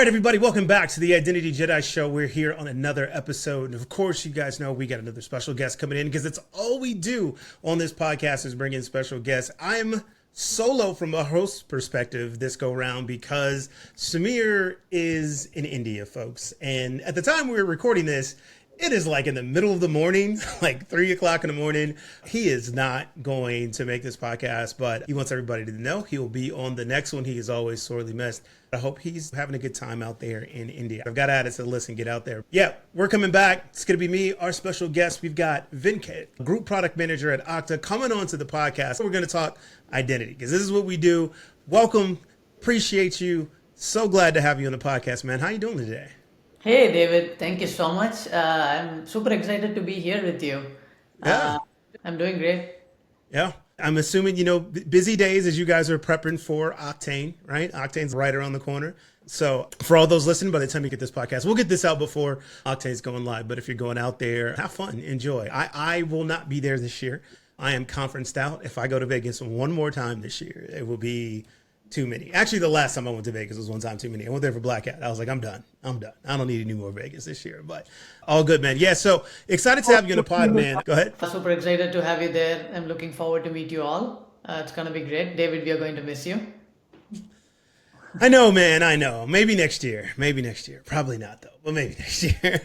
right, everybody, welcome back to the Identity Jedi Show. We're here on another episode. And of course, you guys know we got another special guest coming in because it's all we do on this podcast is bring in special guests. I'm solo from a host perspective this go round because Samir is in India, folks. And at the time we were recording this, it is like in the middle of the morning, like 3 o'clock in the morning. He is not going to make this podcast, but he wants everybody to know he will be on the next one. He is always sorely missed. I hope he's having a good time out there in India. I've got to add it to the list and get out there. Yeah, we're coming back. It's going to be me, our special guest. We've got Venkat, Group Product Manager at Okta, coming on to the podcast. We're going to talk identity because this is what we do. Welcome. Appreciate you. So glad to have you on the podcast, man. How you doing today? Hey, David. Thank you so much. I'm super excited to be here with you. Yeah. I'm doing great. Yeah. I'm assuming, busy days as you guys are prepping for Octane, right? Octane's right around the corner. So for all those listening, by the time you get this podcast, we'll get this out before Octane's going live. But if you're going out there, have fun, enjoy. I will not be there this year. I am conferenced out. If I go to Vegas one more time this year, it will be too many. Actually, the last time I went to Vegas was one time too many. I went there for Black Hat. I was like, I'm done. I don't need any more Vegas this year, but all good, man. Yeah, so excited to have you in the pod, man. Go ahead. Super excited to have you there. I'm looking forward to meet you all. It's going to be great. David, we are going to miss you. I know, man. I know. Maybe next year. Probably not, though, but maybe next year.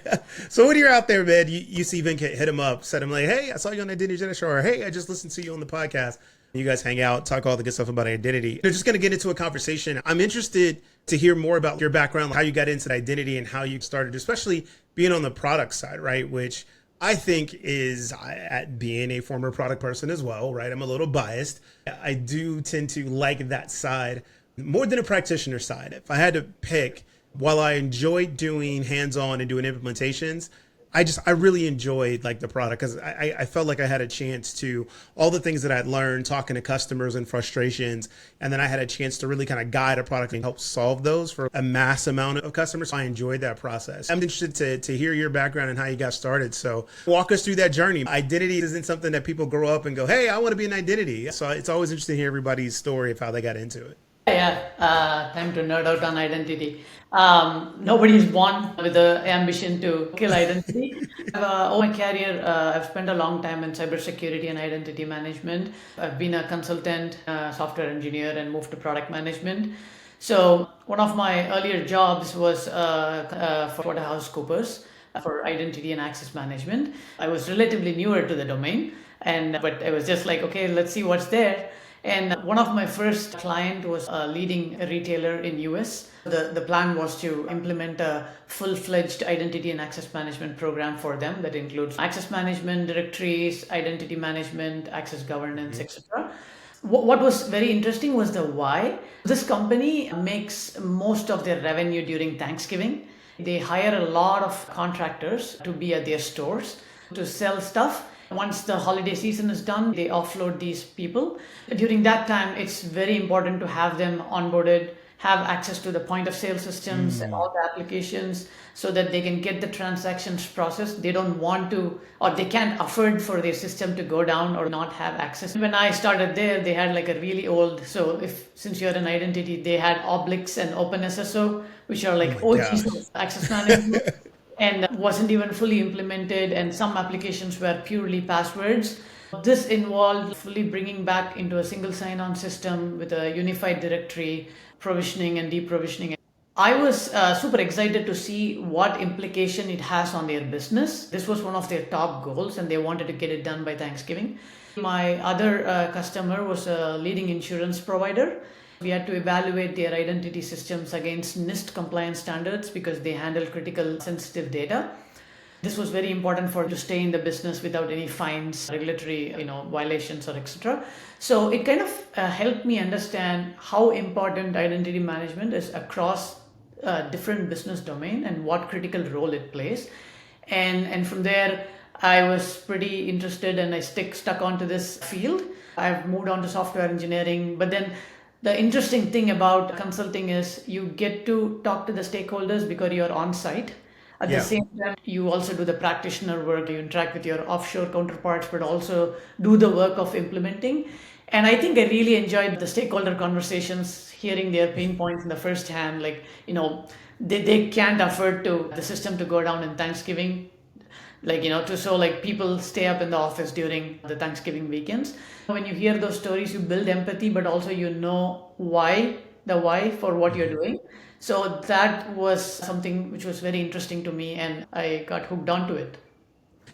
So when you're out there, man, you see Venkat, hit him up, set him like, hey, I saw you on the Identity Jedi Show, or hey, I just listened to you on the podcast. You guys hang out, talk all the good stuff about identity. They're just going to get into a conversation. I'm interested to hear more about your background, how you got into identity and how you started, especially being on the product side, right? Which I think is, at being a former product person as well, right? I'm a little biased. I do tend to like that side more than a practitioner side. If I had to pick, while I enjoy doing hands-on and doing implementations, I really enjoyed like the product because I felt like I had a chance to all the things that I'd learned talking to customers and frustrations. And then I had a chance to really kind of guide a product and help solve those for a mass amount of customers. So I enjoyed that process. I'm interested to hear your background and how you got started. So walk us through that journey. Identity isn't something that people grow up and go, hey, I want to be an identity. So it's always interesting to hear everybody's story of how they got into it. Time to nerd out on identity. Nobody is born with the ambition to kill identity. Over my career, I've spent a long time in cybersecurity and identity management. I've been a consultant, software engineer, and moved to product management. So one of my earlier jobs was for PricewaterhouseCoopers for identity and access management. I was relatively newer to the domain, but I was just like, okay, let's see what's there. And one of my first client was a leading retailer in US. The plan was to implement a full-fledged identity and access management program for them that includes access management, directories, identity management, access governance, etc. What was very interesting was the why. This company makes most of their revenue during Thanksgiving. They hire a lot of contractors to be at their stores to sell stuff. Once the holiday season is done, they offload these people. During that time, it's very important to have them onboarded, have access to the point of sale systems and all the applications so that they can get the transactions processed. They don't want to, or they can't afford for their system to go down or not have access. When I started there, they had like a really old, since you're an identity, they had Oblix and OpenSSO, which are like OGs access management. And wasn't even fully implemented, and some applications were purely passwords. This involved fully bringing back into a single sign-on system with a unified directory, provisioning and deprovisioning. I was super excited to see what implication it has on their business. This was one of their top goals, and they wanted to get it done by Thanksgiving. My other customer was a leading insurance provider. We had to evaluate their identity systems against NIST compliance standards because they handle critical sensitive data. This was very important for to stay in the business without any fines, regulatory violations or etc. So it kind of helped me understand how important identity management is across different business domain and what critical role it plays. And from there, I was pretty interested and I stuck onto this field. I've moved on to software engineering, but then the interesting thing about consulting is you get to talk to the stakeholders because you're on site. At the same time, you also do the practitioner work. You interact with your offshore counterparts, but also do the work of implementing. And I think I really enjoyed the stakeholder conversations, hearing their pain points in the first hand. Like, they can't afford to the system to go down in Thanksgiving, like, to so like people stay up in the office during the Thanksgiving weekends. When you hear those stories, you build empathy, but also the why for what you're doing. So that was something which was very interesting to me, and I got hooked onto it.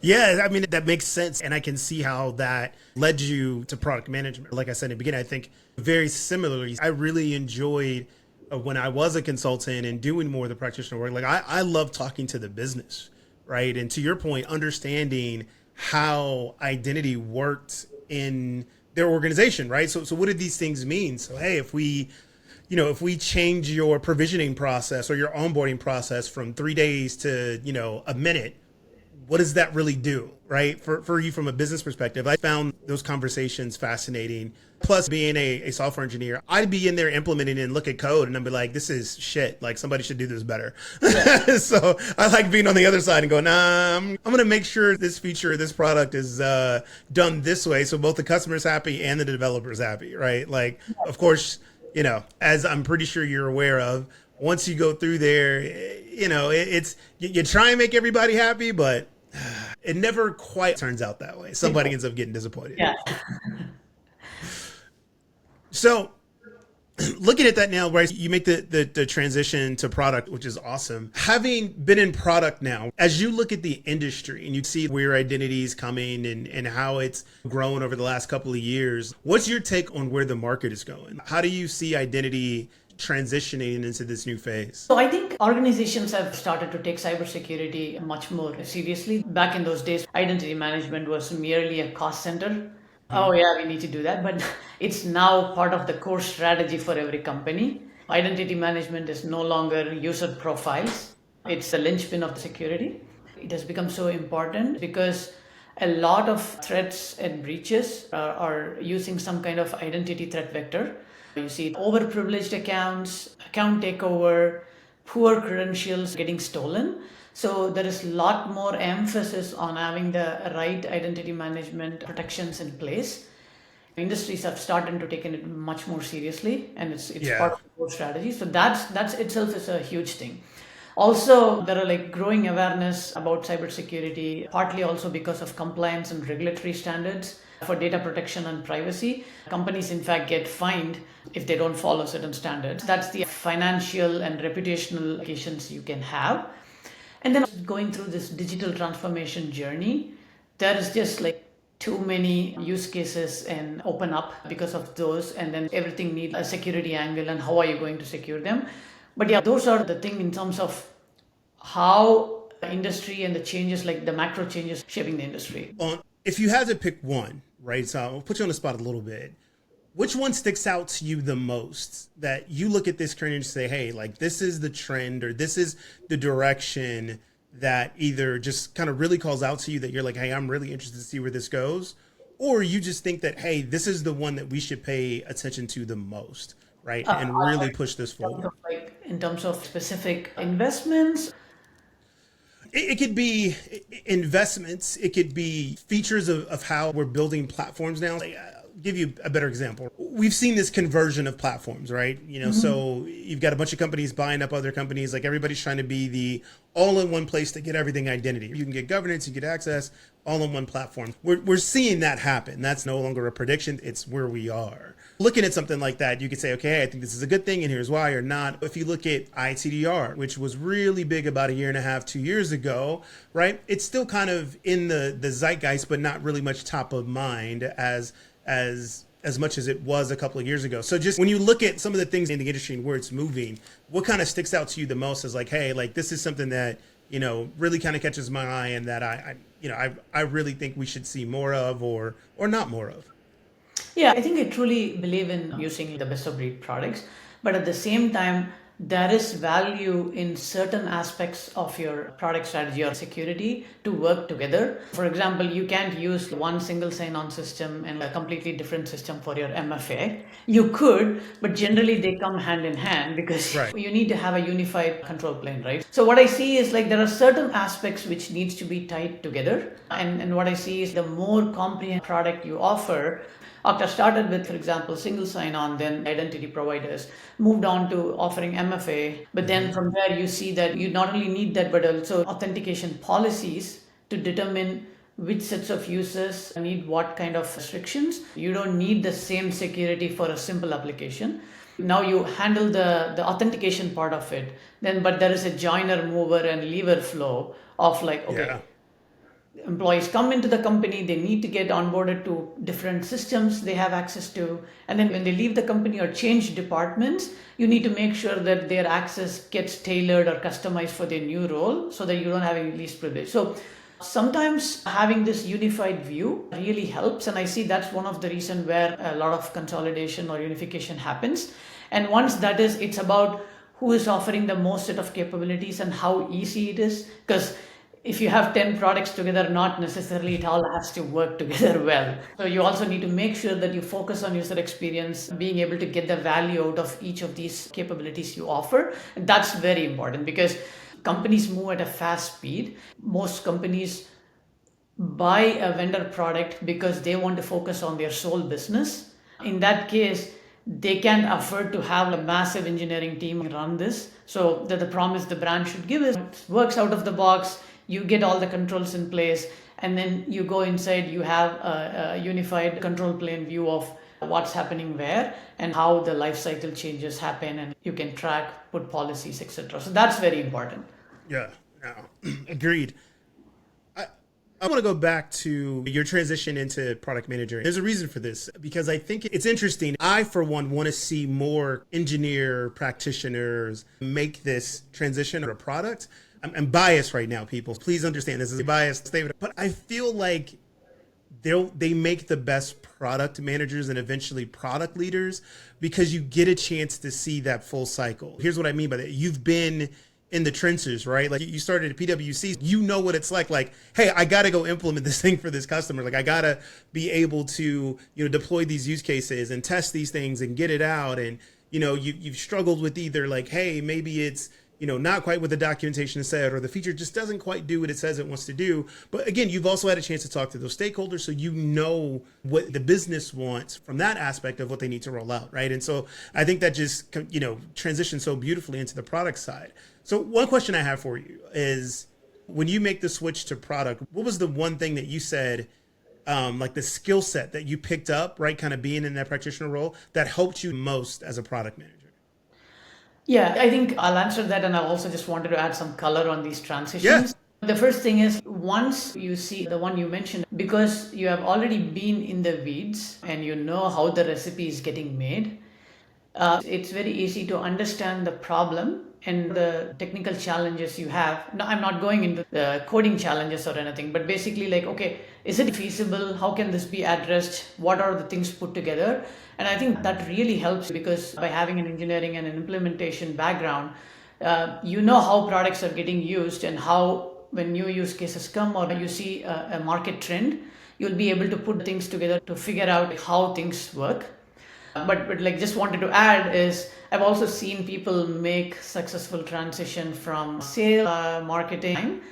Yeah, I mean, that makes sense. And I can see how that led you to product management. Like I said in the beginning, I think very similarly, I really enjoyed when I was a consultant and doing more of the practitioner work. Like, I love talking to the business, right? And to your point, understanding how identity worked in their organization, right? So what did these things mean? So, hey, if we change your provisioning process or your onboarding process from 3 days to, a minute, what does that really do, right? For you from a business perspective, I found those conversations fascinating. Plus, being a software engineer, I'd be in there implementing and look at code and I'd be like, this is shit. Like, somebody should do this better. So I like being on the other side and going, nah, I'm going to make sure this feature, this product is done this way. So both the customer's happy and the developer's happy, right? Like, of course, as I'm pretty sure you're aware of, once you go through there, it's you try and make everybody happy, but it never quite turns out that way. Somebody ends up getting disappointed. Yeah. So looking at that now, right, you make the transition to product, which is awesome. Having been in product now, as you look at the industry and you see where identity is coming and how it's grown over the last couple of years, what's your take on where the market is going? How do you see identity transitioning into this new phase? So I think organizations have started to take cybersecurity much more seriously. Back in those days, identity management was merely a cost center. Oh yeah, we need to do that, but it's now part of the core strategy for every company. Identity management is no longer user profiles. It's the linchpin of the security. It has become so important because a lot of threats and breaches are using some kind of identity threat vector. You see overprivileged accounts, account takeover, poor credentials getting stolen. So there is a lot more emphasis on having the right identity management protections in place. Industries have started to take it much more seriously, and it's part Yeah. of the core strategy. So that's itself is a huge thing. Also, there are like growing awareness about cybersecurity, partly also because of compliance and regulatory standards for data protection and privacy. Companies, in fact, get fined if they don't follow certain standards. That's the financial and reputational implications you can have. And then going through this digital transformation journey, there is just like too many use cases and open up because of those, and then everything needs a security angle, and how are you going to secure them? But yeah, those are the thing in terms of how the industry and the changes, like the macro changes shaping the industry. If you had to pick one, right? So I'll put you on the spot a little bit. Which one sticks out to you the most that you look at this trend and say, hey, like this is the trend or this is the direction that either just kind of really calls out to you that you're like, hey, I'm really interested to see where this goes, or you just think that, hey, this is the one that we should pay attention to the most, right? And really push this forward. Like in terms of specific investments. It could be investments. It could be features of how we're building platforms now. Like, give you a better example. We've seen this conversion of platforms, right? So you've got a bunch of companies buying up other companies. Like everybody's trying to be the all-in-one place to get everything identity. You can get governance, you get access, all in one platform. We're seeing that happen. That's no longer a prediction. It's where we are. Looking at something like that, you could say, okay, I think this is a good thing and here's why, or not. If you look at ITDR, which was really big about a year and a half, 2 years ago, right? It's still kind of in the zeitgeist, but not really much top of mind as much as it was a couple of years ago. So just when you look at some of the things in the industry and where it's moving, what kind of sticks out to you the most is like, hey, like this is something that, really kind of catches my eye and that I really think we should see more of or not more of. Yeah, I think I truly believe in using the best of breed products, but at the same time, there is value in certain aspects of your product strategy or security to work together. For example, you can't use one single sign-on system and a completely different system for your MFA. You could, but generally they come hand in hand because Right. you need to have a unified control plane, right? So what I see is like there are certain aspects which needs to be tied together. And what I see is the more comprehensive product you offer, Okta started with, for example, single sign-on, then identity providers, moved on to offering MFA. But then from there, you see that you not only need that, but also authentication policies to determine which sets of users need what kind of restrictions. You don't need the same security for a simple application. Now you handle the authentication part of it. Then, but there is a joiner, mover, and lever flow of like, okay, Yeah. employees come into the company, they need to get onboarded to different systems they have access to, and then when they leave the company or change departments, you need to make sure that their access gets tailored or customized for their new role so that you don't have any least privilege. So sometimes having this unified view really helps, and I see that's one of the reasons where a lot of consolidation or unification happens. And once that is, it's about who is offering the most set of capabilities and how easy it is, because if you have 10 products together, not necessarily it all has to work together well. So you also need to make sure that you focus on user experience, being able to get the value out of each of these capabilities you offer. And that's very important because companies move at a fast speed. Most companies buy a vendor product because they want to focus on their sole business. In that case, they can't afford to have a massive engineering team run this. So the promise the brand should give is it works out of the box, you get all the controls in place, and then you go inside, you have a unified control plane view of what's happening where and how the life cycle changes happen, and you can track, put policies, etc. So that's very important. Yeah. No. Agreed. I, I want to go back to your transition into product manager. There's a reason for this because I think it's interesting. I, for one, want to see more engineer practitioners make this transition to a product. I'm biased right now, people. Please understand this is a biased statement, but I feel like they make the best product managers and eventually product leaders because you get a chance to see that full cycle. Here's what I mean by that. You've been in the trenches, right? Like you started at PwC, you know what it's like. Like, hey, I got to go implement this thing for this customer. Like I got to be able to, deploy these use cases and test these things and get it out. And, you've struggled with either like, hey, maybe it's, not quite what the documentation said, or the feature just doesn't quite do what it says it wants to do. But again, you've also had a chance to talk to those stakeholders, so you know what the business wants from that aspect of what they need to roll out, right? And so I think that just, transitions so beautifully into the product side. So one question I have for you is, when you make the switch to product, what was the one thing that you said, like the skill set that you picked up, right, kind of being in that practitioner role, that helped you most as a product manager? Yeah, I think I'll answer that, and I also just wanted to add some color on these Yeah. transitions. The first thing is once you see the one you mentioned, because you have already been in the weeds and you know how the recipe is getting made, it's very easy to understand the problem and the technical challenges you have. No, I'm not going into the coding challenges or anything, but basically, like, okay, is it feasible? How can this be addressed? What are the things put together? And I think that really helps because by having an engineering and an implementation background, you know how products are getting used and how, when new use cases come or you see a market trend, you'll be able to put things together to figure out how things work. But like just wanted to add is I've also seen people make successful transition from sales, marketing.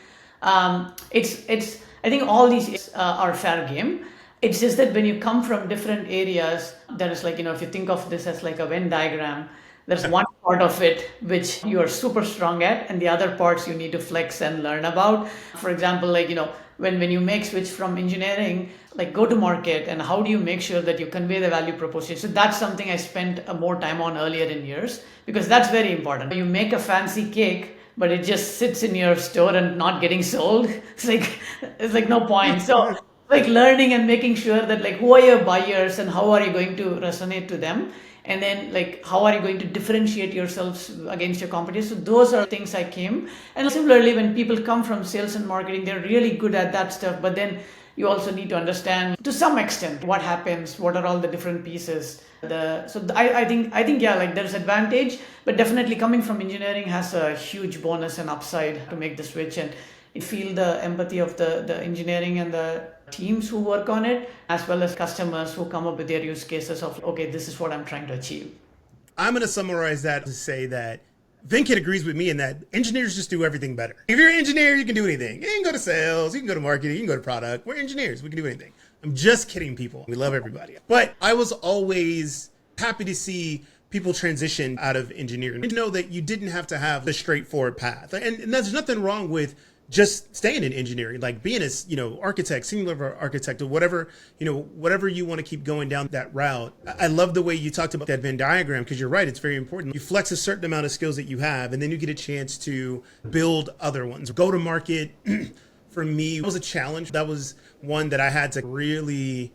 It's I think all these are fair game. It's just that when you come from different areas, there is like, if you think of this as like a Venn diagram, there's one part of it which you are super strong at, and the other parts you need to flex and learn about. For example, like, when you make switch from engineering, like go to market, and how do you make sure that you convey the value proposition? So that's something I spent more time on earlier in years because that's very important. You make a fancy cake, but it just sits in your store and not getting sold. It's like no point. So like learning and making sure that like who are your buyers and how are you going to resonate to them, and then like how are you going to differentiate yourselves against your competitors. So those are things I came. And similarly, when people come from sales and marketing, they're really good at that stuff, but then you also need to understand to some extent what happens, what are all the different pieces. I think yeah, like there's advantage, but definitely coming from engineering has a huge bonus and upside to make the switch. And you feel the empathy of the engineering and the teams who work on it, as well as customers who come up with their use cases of, okay, this is what I'm trying to achieve. I'm going to summarize that to say that Venkat agrees with me in that engineers just do everything better. If you're an engineer, you can do anything. You can go to sales, you can go to marketing, you can go to product. We're engineers, we can do anything. I'm just kidding, people. We love everybody. But I was always happy to see people transition out of engineering. To know that you didn't have to have the straightforward path. And there's nothing wrong with just staying in engineering, like being a, architect, senior level architect, or whatever, whatever you want to keep going down that route. I love the way you talked about that Venn diagram, because you're right, it's very important. You flex a certain amount of skills that you have, and then you get a chance to build other ones. Go to market, for me, was a challenge. That was one that I had to really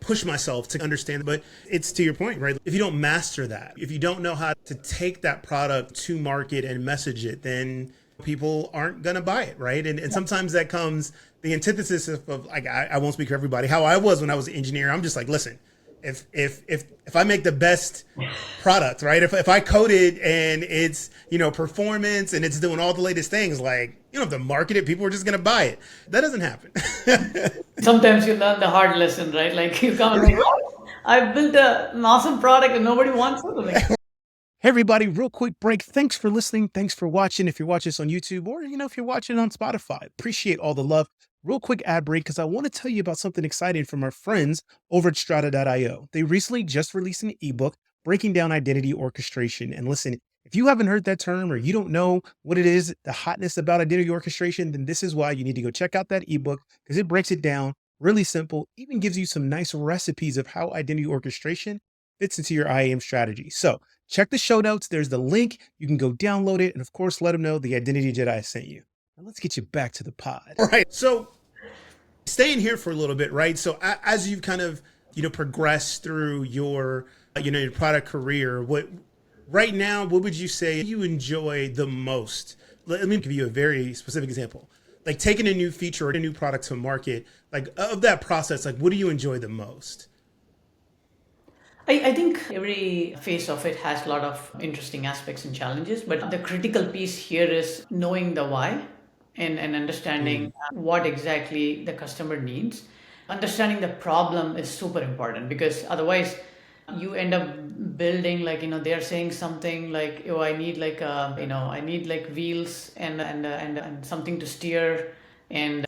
push myself to understand. But it's to your point, right? If you don't master that, if you don't know how to take that product to market and message it, then people aren't going to buy it, right? And sometimes that comes the antithesis of like, I won't speak for everybody, how I was when I was an engineer. I'm just like, listen, if I make the best product, right? If I code it and it's, performance and it's doing all the latest things, like, you don't have to market it. People are just going to buy it. That doesn't happen. Sometimes you learn the hard lesson, right? Like you come and like, "Oh, I built an awesome product and nobody wants it." Like, Hey, everybody, real quick break. Thanks for listening. Thanks for watching. If you're watching this on YouTube or, if you're watching on Spotify, appreciate all the love. Real quick ad break, because I want to tell you about something exciting from our friends over at Strata.io. They recently just released an ebook breaking down identity orchestration. And listen, if you haven't heard that term or you don't know what it is, the hotness about identity orchestration, then this is why you need to go check out that ebook, because it breaks it down really simple, even gives you some nice recipes of how identity orchestration fits into your IAM strategy. So check the show notes. There's the link. You can go download it. And of course, let them know the Identity Jedi sent you. Now let's get you back to the pod. All right. So staying here for a little bit, right? So as you've kind of, progressed through your, your product career, right now, what would you say you enjoy the most? Let me give you a very specific example. Like taking a new feature or a new product to market, like of that process, like what do you enjoy the most? I think every phase of it has a lot of interesting aspects and challenges, but the critical piece here is knowing the why and understanding what exactly the customer needs. Understanding the problem is super important because otherwise you end up building like they're saying something like, oh, I need like I need like wheels and something to steer and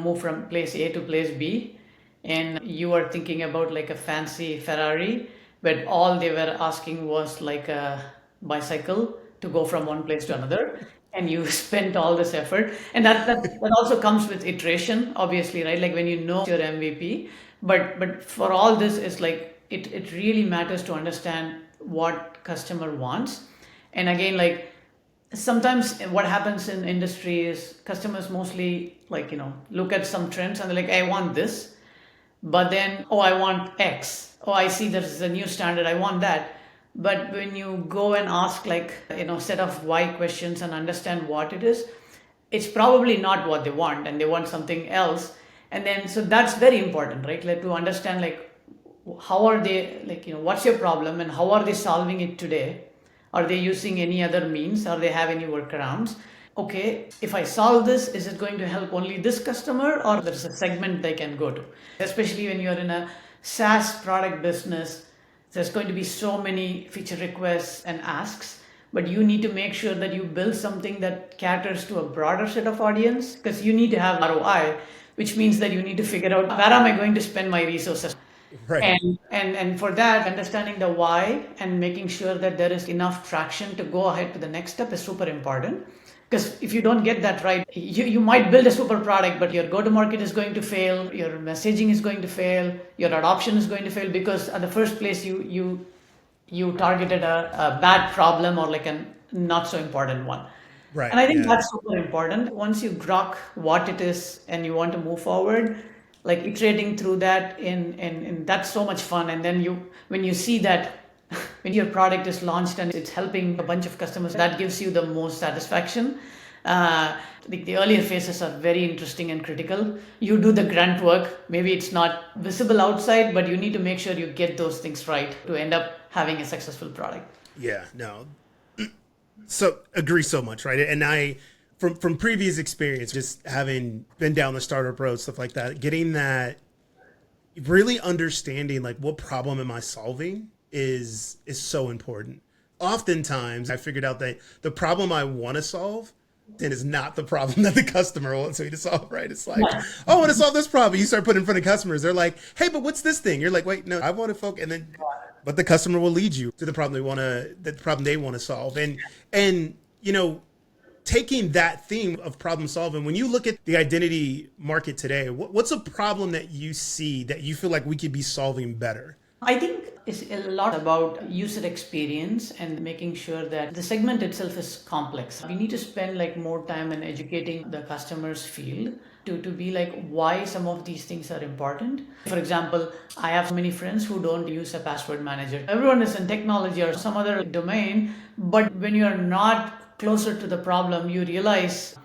move from place A to place B, and you are thinking about like a fancy Ferrari, but all they were asking was like a bicycle to go from one place to another, and you spent all this effort, and that also comes with iteration, obviously, right? Like when you know your MVP, but for all this is like it really matters to understand what customer wants. And again, like sometimes what happens in industry is customers mostly like look at some trends and they're like, I want this, but then, oh, I want X. Oh, I see there's a new standard, I want that. But when you go and ask like set of why questions and understand what it is, it's probably not what they want and they want something else. And then so that's very important, right? Like to understand like how are they, like what's your problem and how are they solving it today. Are they using any other means? Or they have any workarounds? Okay, if I solve this, is it going to help only this customer or there's a segment they can go to? Especially when you're in a SaaS product business, there's going to be so many feature requests and asks, but you need to make sure that you build something that caters to a broader set of audience, because you need to have ROI, which means that you need to figure out where am I going to spend my resources. Right. And for that, understanding the why and making sure that there is enough traction to go ahead to the next step is super important. Because if you don't get that right, you might build a super product, but your go-to-market is going to fail, your messaging is going to fail, your adoption is going to fail, because at the first place you targeted a bad problem or like a not so important one. Right. And I think Yeah. that's super important. Once you grok what it is and you want to move forward, like iterating through that in that's so much fun. And then when you see that when your product is launched and it's helping a bunch of customers, that gives you the most satisfaction. The earlier phases are very interesting and critical. You do the grunt work. Maybe it's not visible outside, but you need to make sure you get those things right to end up having a successful product. Yeah. No. So agree so much, right? And I, from previous experience, just having been down the startup road, stuff like that, getting that, really understanding like what problem am I solving is so important. oftentimes I figured out that the problem I want to solve then is not the problem that the customer wants me to solve, right? It's like, Yeah. oh, I want to solve this problem. You start putting in front of customers. They're like, hey, but what's this thing? You're like, wait, no, I want to focus. And then, but the customer will lead you to the problem the problem they want to solve. And, taking that theme of problem solving, when you look at the identity market today, what's a problem that you see that you feel like we could be solving better? I think it's a lot about user experience and making sure that the segment itself is complex. We need to spend like more time in educating the customers field to be like why some of these things are important. For example, I have many friends who don't use a password manager. Everyone is in technology or some other domain, but when you are not closer to the problem, you realize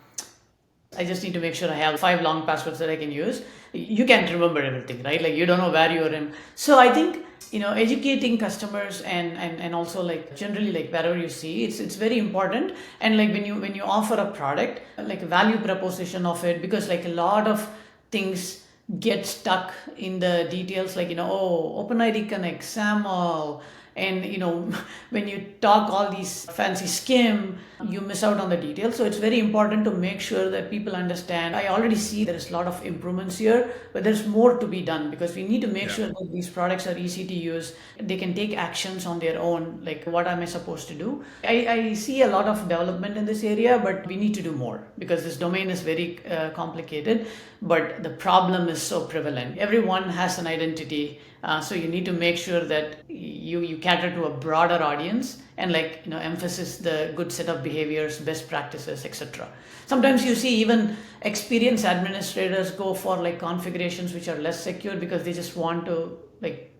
I just need to make sure I have 5 long passwords that I can use. You can't remember everything, right? Like you don't know where you're in. So I think educating customers and also like generally like wherever you see it's very important. And like when you offer a product, like a value proposition of it, because like a lot of things get stuck in the details, like oh, OpenID Connect, SAML, and when you talk all these fancy skim, you miss out on the details. So it's very important to make sure that people understand. I already see there is a lot of improvements here, but there's more to be done because we need to make Yeah. sure that these products are easy to use. They can take actions on their own, like what am I supposed to do. I see a lot of development in this area, but we need to do more because this domain is very complicated, but the problem is so prevalent. Everyone has an identity, so you need to make sure that you cater to a broader audience and like emphasis the good set of behaviors, best practices, etc. Sometimes you see even experienced administrators go for like configurations which are less secure because they just want to like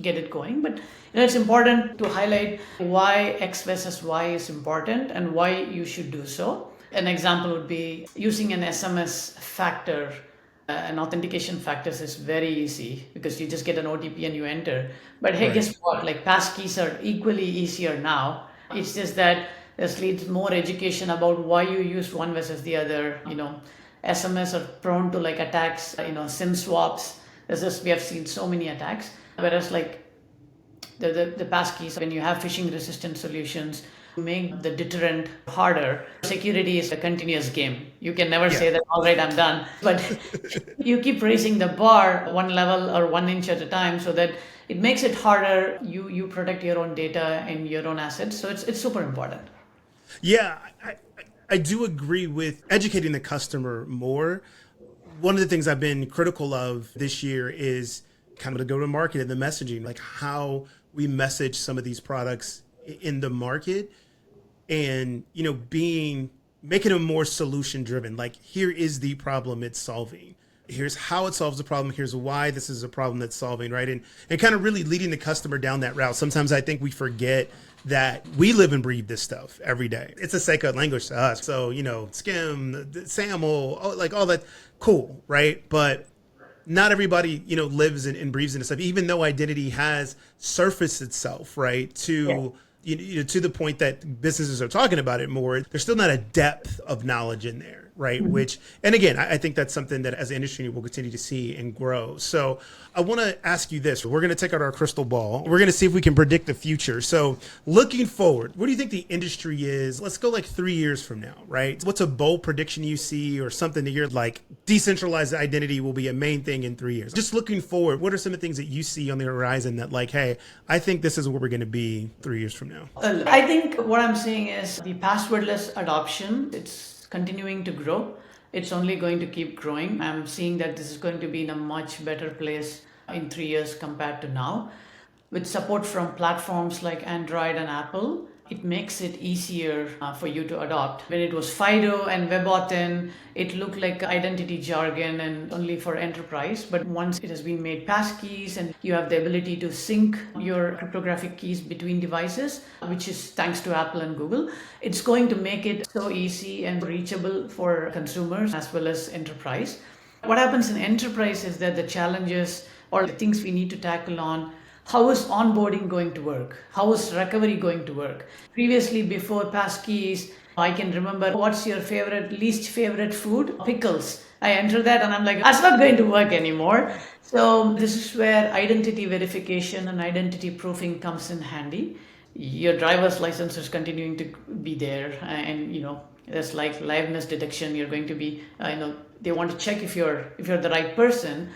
get it going. But it's important to highlight why X versus Y is important and why you should do so. An example would be using an SMS factor. An authentication factors is very easy because you just get an OTP and you enter. But hey, Right. guess what? Like passkeys are equally easier now. It's just that this leads more education about why you use one versus the other. SMS are prone to like attacks, SIM swaps. There's just we have seen so many attacks. Whereas like the passkeys, when you have phishing resistant solutions, make the deterrent harder. Security is a continuous game. You can never Yeah. say that, all right, I'm done. But you keep raising the bar one level or 1 inch at a time so that it makes it harder. You protect your own data and your own assets. So it's super important. Yeah, I do agree with educating the customer more. One of the things I've been critical of this year is kind of to go to market and the messaging, like how we message some of these products in the market and, being making them more solution driven. Like, here is the problem it's solving. Here's how it solves the problem. Here's why this is a problem that's solving, right? And kind of really leading the customer down that route. Sometimes I think we forget that we live and breathe this stuff every day. It's a sacred language to us. So, Skim, SAML, like all that, cool, right? But not everybody, lives and breathes in this stuff, even though identity has surfaced itself, right? Yeah. To the point that businesses are talking about it more, there's still not a depth of knowledge in there, right? Which, and again, I think that's something that as an industry we'll continue to see and grow. So I want to ask you this. We're going to take out our crystal ball. We're going to see if we can predict the future. So looking forward, what do you think the industry is? Let's go like 3 years from now, right? What's a bold prediction you see or something that you're like, decentralized identity will be a main thing in 3 years? Just looking forward, what are some of the things that you see on the horizon that like, hey, I think this is where we're going to be 3 years from now? I think what I'm saying is the passwordless adoption, it's continuing to grow. It's only going to keep growing. I'm seeing that this is going to be in a much better place in 3 years compared to now. With support from platforms like Android and Apple, it makes it easier for you to adopt. When it was FIDO and WebAuthn, it looked like identity jargon and only for enterprise. But once it has been made passkeys and you have the ability to sync your cryptographic keys between devices, which is thanks to Apple and Google, it's going to make it so easy and reachable for consumers as well as enterprise. What happens in enterprise is that the challenges or the things we need to tackle on how is onboarding going to work? How is recovery going to work? Previously, before passkeys, I can remember what's your least favorite food? Pickles. I enter that and I'm like, that's not going to work anymore. So, this is where identity verification and identity proofing comes in handy. your driver's license is continuing to be there, and there's like liveness detection. You're going to be, they want to check if you're the right person.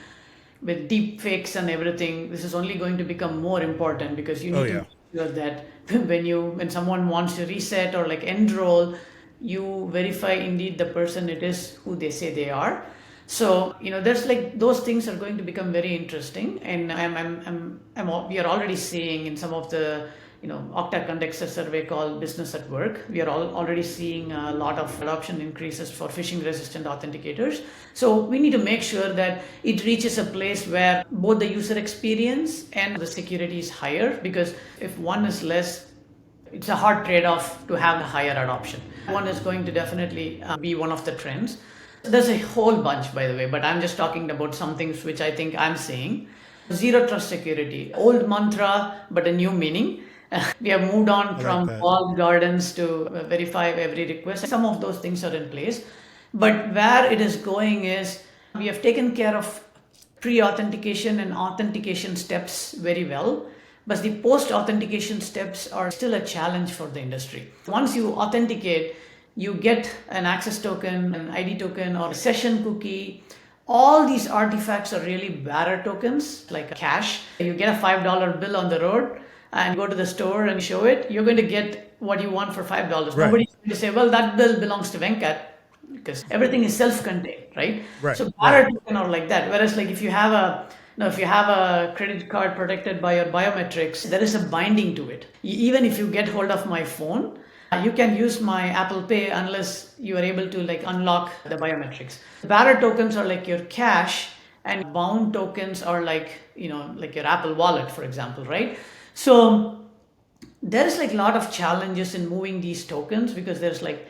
With deep fakes and everything, this is only going to become more important because you Oh need to yeah. make sure that when someone wants to reset or like enroll, you verify indeed the person it is who they say they are. So there's like those things are going to become very interesting, and we are already seeing in some of the Okta conducts a survey called Business at Work. We are already seeing a lot of adoption increases for phishing resistant authenticators. So we need to make sure that it reaches a place where both the user experience and the security is higher, because if one is less, it's a hard trade-off to have a higher adoption. One is going to definitely be one of the trends. There's a whole bunch, by the way, but I'm just talking about some things which I think I'm seeing. Zero trust security, old mantra, but a new meaning. We have moved on I like from that. walled gardens to verify every request. Some of those things are in place, but where it is going is we have taken care of pre-authentication and authentication steps very well, but the post-authentication steps are still a challenge for the industry. Once you authenticate, you get an access token, an ID token, or a session cookie. All these artifacts are really bearer tokens, like cash. You get a $5 bill on the road and go to the store and show it, you're going to get what you want for $5. Right. Nobody's going to say, well, that bill belongs to Venkat, because everything is self-contained, right? Right. So Right. barrer token or like that. Whereas like if you have a credit card protected by your biometrics, there is a binding to it. Even if you get hold of my phone, you can use my Apple Pay unless you are able to like unlock the biometrics. Barrer tokens are like your cash, and bound tokens are like like your Apple Wallet, for example, right? So there is like a lot of challenges in moving these tokens, because there's like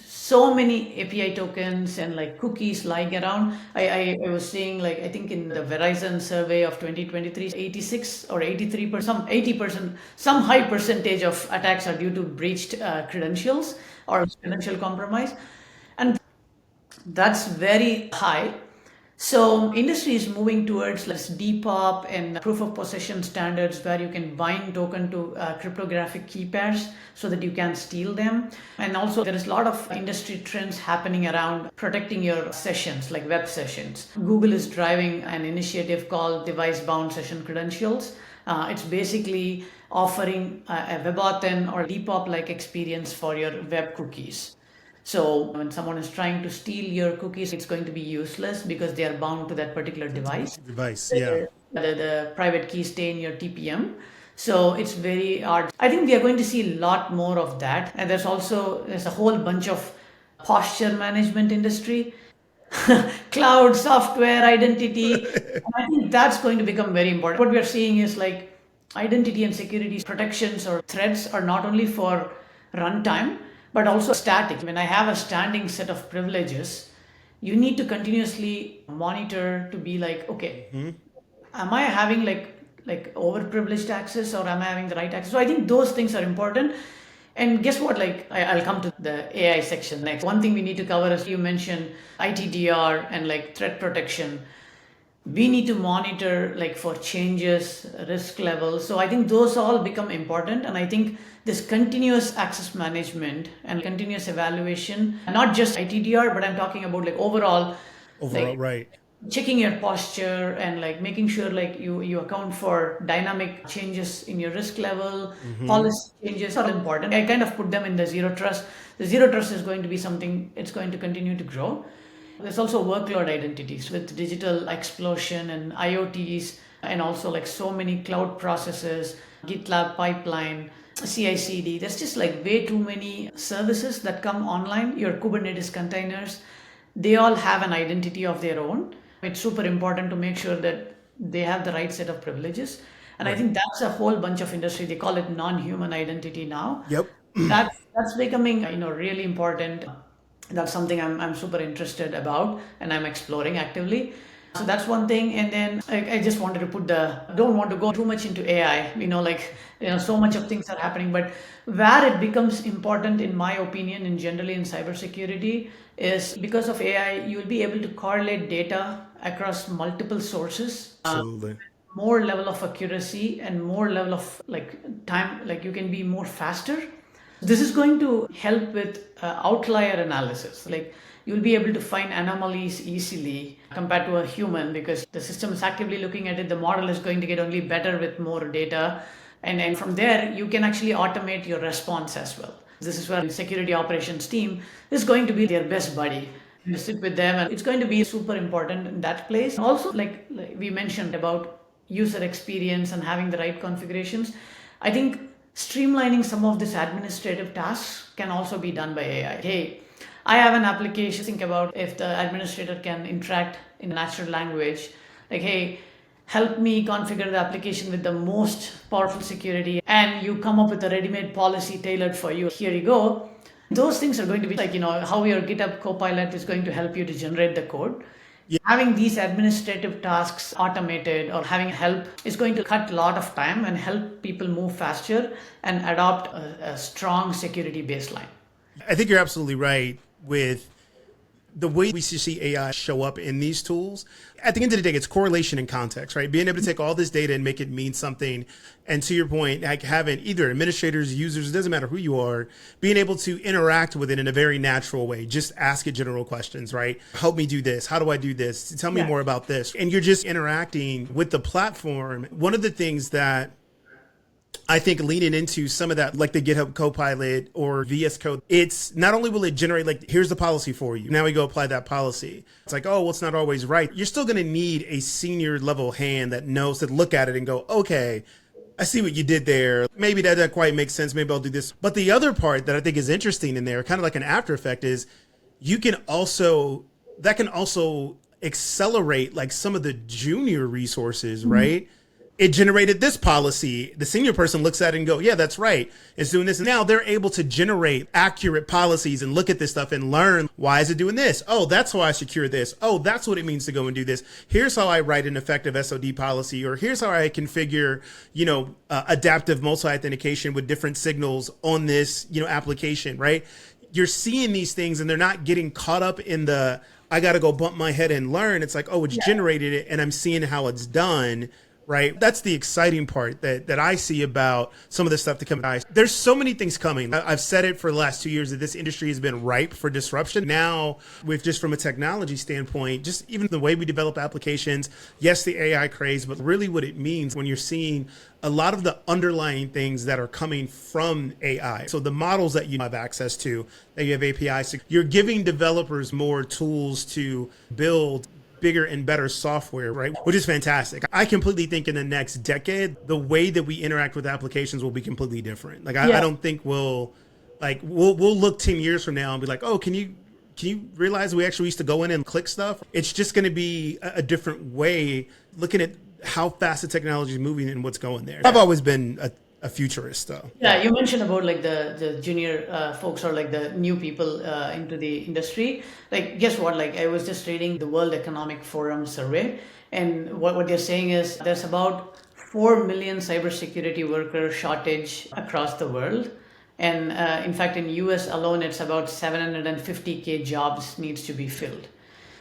so many API tokens and like cookies lying around. I was seeing, like, I think in the Verizon survey of 2023, 86 or 83%, some 80%, some high percentage of attacks are due to breached credentials or credential compromise. And that's very high. So industry is moving towards less DPoP and proof of possession standards, where you can bind token to cryptographic key pairs so that you can steal them. And also there is a lot of industry trends happening around protecting your sessions, like web sessions. Google is driving an initiative called device bound session credentials. It's basically offering a WebAuthn or DPoP like experience for your web cookies. So when someone is trying to steal your cookies, it's going to be useless because they are bound to that particular device. Device. Yeah. The private keys stay in your TPM. So it's very hard. I think we are going to see a lot more of that. And there's a whole bunch of posture management industry, cloud software identity. And I think that's going to become very important. What we are seeing is like identity and security protections or threats are not only for runtime but also static. When I have a standing set of privileges, you need to continuously monitor to be like, okay, am I having like overprivileged access, or am I having the right access? So I think those things are important. And guess what? Like I'll come to the AI section next. One thing we need to cover is, you mentioned ITDR and like threat protection. We need to monitor like for changes, risk levels. So I think those all become important, and I think this continuous access management and continuous evaluation, not just ITDR, but I'm talking about like overall, Overall. like Right. checking your posture and like making sure like you account for dynamic changes in your risk level. Policy changes are important. I kind of put them in the zero trust. The zero trust is going to be something, it's going to continue to grow. There's also workload identities with digital explosion and IoTs, and also like so many cloud processes, GitLab pipeline, CI/CD. There's just like way too many services that come online. Your Kubernetes containers, they all have an identity of their own. It's super important to make sure that they have the right set of privileges. And I Right. think that's a whole bunch of industry. They call it non-human identity now. Yep. That's becoming really important. That's something I'm super interested about, and I'm exploring actively. So that's one thing. And then I just wanted to don't want to go too much into AI, so much of things are happening, but where it becomes important, in my opinion, in generally in cybersecurity, is because of AI, you'll be able to correlate data across multiple sources. Absolutely. more level of accuracy and more level of like time, like you can be more faster. This is going to help with outlier analysis. Like you'll be able to find anomalies easily compared to a human because the system is actively looking at it. The model is going to get only better with more data. And from there, you can actually automate your response as well. This is where the security operations team is going to be their best buddy. You sit with them, and it's going to be super important in that place. Also, like we mentioned about user experience and having the right configurations, I think streamlining some of this administrative tasks can also be done by AI. Hey, I have an application. Think about if the administrator can interact in natural language, like, hey, help me configure the application with the most powerful security, and you come up with a ready-made policy tailored for you. Here you go. Those things are going to be like, how your GitHub Copilot is going to help you to generate the code. Yeah, Having these administrative tasks automated or having help is going to cut a lot of time and help people move faster and adopt a strong security baseline. I think you're absolutely right with the way we see AI show up in these tools. At the end of the day, it's correlation and context, right? Being able to take all this data and make it mean something. And to your point, like having either administrators, users, it doesn't matter who you are, being able to interact with it in a very natural way. Just ask it general questions, right? Help me do this. How do I do this? Tell me Yeah. more about this. And you're just interacting with the platform. One of the things that I think leaning into some of that, like the GitHub Copilot or VS Code, it's not only will it generate, like, here's the policy for you. Now we go apply that policy. It's like, oh, well, it's not always right. You're still going to need a senior level hand that knows to look at it and go, okay, I see what you did there. Maybe that doesn't quite make sense. Maybe I'll do this. But the other part that I think is interesting in there, kind of like an after effect, is you can also, that can also accelerate like some of the junior resources, right? It generated this policy. The senior person looks at it and go, yeah, that's right. It's doing this. And now they're able to generate accurate policies and look at this stuff and learn, why is it doing this? Oh, that's how I secure this. Oh, that's what it means to go and do this. Here's how I write an effective SOD policy, or here's how I configure, adaptive multi-authentication with different signals on this, application, right? You're seeing these things and they're not getting caught up in the, I got to go bump my head and learn. It's like, oh, it's generated it and I'm seeing how it's done. Right. That's the exciting part that I see about some of the stuff to come. There's so many things coming. I've said it for the last 2 years that this industry has been ripe for disruption. Now, with just from a technology standpoint, just even the way we develop applications, yes, the AI craze, but really what it means when you're seeing a lot of the underlying things that are coming from AI. So the models that you have access to, that you have APIs, you're giving developers more tools to build bigger and better software, right? Which is fantastic. I completely think in the next decade, the way that we interact with applications will be completely different. Like I don't think we'll look 10 years from now and be like, oh, can you realize we actually used to go in and click stuff? It's just going to be a different way looking at how fast the technology is moving and what's going there. I've always been a futurist though. Yeah, you mentioned about like the junior folks or like the new people into the industry. Like, guess what? Like, I was just reading the World Economic Forum survey, and what they're saying is there's about 4 million cybersecurity worker shortage across the world. And in fact, in US alone, it's about 750K jobs needs to be filled.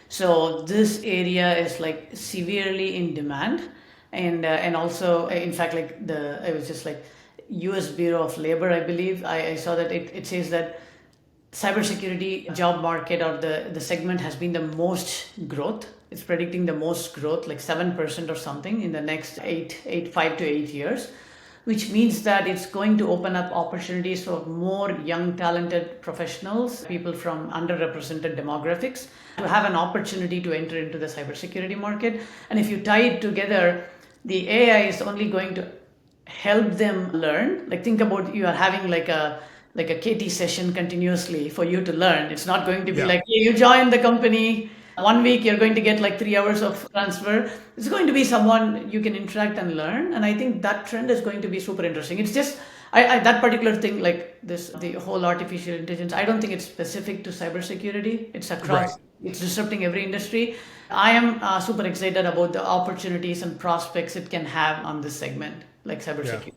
So this area is like severely in demand, and also in fact like it was just like U.S. Bureau of Labor, I believe. I saw that it says that cybersecurity job market or the segment has been the most growth. It's predicting the most growth, like 7% or something in the next 5 to 8 years, which means that it's going to open up opportunities for more young, talented professionals, people from underrepresented demographics, to have an opportunity to enter into the cybersecurity market. And if you tie it together, the AI is only going to help them learn. Like, think about, you are having like a KT session continuously for you to learn. It's not going to be like, hey, you join the company, 1 week you're going to get like 3 hours of transfer. It's going to be someone you can interact and learn. And I think that trend is going to be super interesting. It's just that particular thing, like the whole artificial intelligence, I don't think it's specific to cybersecurity. It's across, it's disrupting every industry. I am super excited about the opportunities and prospects it can have on this segment, like cybersecurity.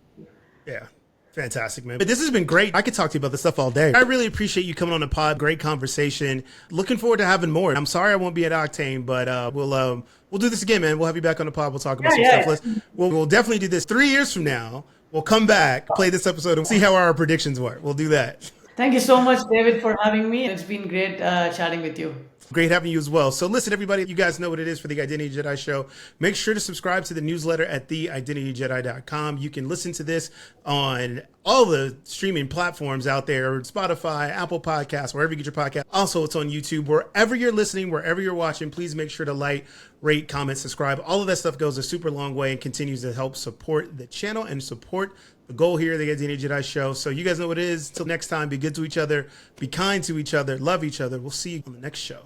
Yeah. Fantastic, man. But this has been great. I could talk to you about this stuff all day. I really appreciate you coming on the pod. Great conversation. Looking forward to having more. I'm sorry I won't be at Octane, but we'll do this again, man. We'll have you back on the pod. We'll talk about some stuff. We'll definitely do this 3 years from now. We'll come back, play this episode, and see how our predictions were. We'll do that. Thank you so much, David, for having me. It's been great chatting with you. Great having you as well. So listen, everybody, you guys know what it is for the Identity Jedi Show. Make sure to subscribe to the newsletter at theidentityjedi.com. You can listen to this on all the streaming platforms out there, Spotify, Apple Podcasts, wherever you get your podcast. Also, it's on YouTube. Wherever you're listening, wherever you're watching, please make sure to like, rate, comment, subscribe. All of that stuff goes a super long way and continues to help support the channel and support the goal here, the Identity Jedi Show. So you guys know what it is. Till next time, be good to each other, be kind to each other, love each other. We'll see you on the next show.